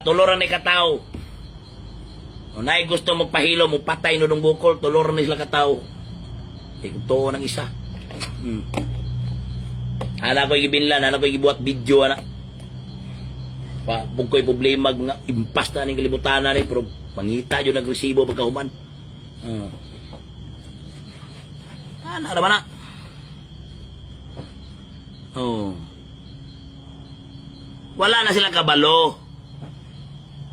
tuloran ni kataw. Unay gusto magpahilo, mo patay no dong bukol, tuloran ni sila kataw. Ito ng isa. Ana ko gibinlan, ana ko gibuat video ana. Pag ko'y problema nga impas na ning kalibutan na ni pero mangita jud nagresibo pagkahuman. Ana ra man na. Wala na silang kabalo.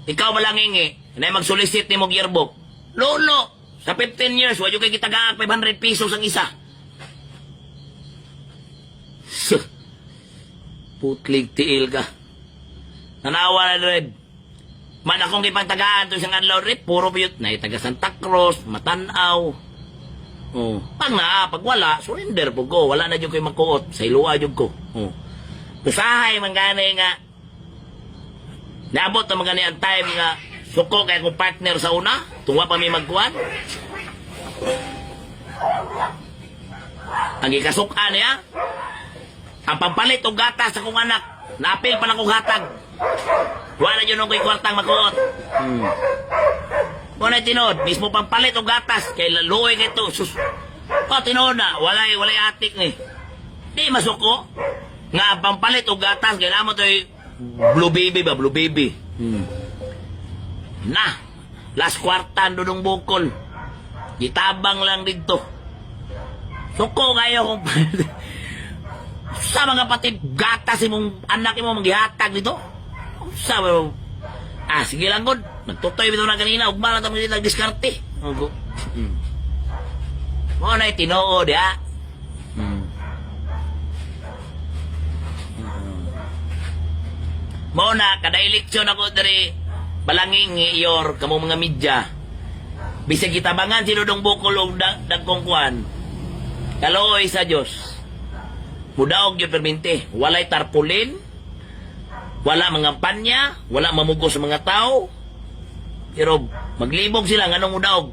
Ikaw malangingi, na mag-solicit ni mong yearbook. Lolo, sa 15 years, wala kay kitagaak 500 pesos ang isa. Putlig tiil ka. Nanawa na rin. Man akong ipagtagaan to siyang adlaw rin, puro piyot na taga Santa Cruz, Matanaw. Pag wala, surrender po ko. Wala na dyan ko'y makuot. Sa ilua dyan ko. Usahay, manggani nga. Naabot na magani ang time nga suko kaya kong partner sa una. Tunga pa may magkuhan. Ang ikasukan niya, ang pampalit o gatas sa kong anak. Napil pa na kong hatag. Wala dyan nung ko'y kwartang makuot. Kung na'y tinod, mismo pampalit o gatas. Kaya laluoy kayo ito. Tinod na, walay atik ni. Di masuko. Nga pampalit o gatas, kailangan mo ito'y Blue Baby ba? Blue Baby. Na, last kwartan doon ng bukol. Gitabang lang dito. Suko kayo kung sa mga pati gatas mong anak mo maghihatag dito. Sa sige lang god. Nagtutoy bito na kanina. Ugma na tayo nagdiskarte. Mo na itinood ya. Mo na, kada eleksyon ako dari balanging iyor, kamo mga media. Bisag kitabangan sino dong bukol o dagkongkuan. Kalooy sa Diyos. Mudaog yung permente. Walay tarpulin. Wala mga panya. Wala mamugos sa mga tao. Pero maglibog sila, anong mudaog?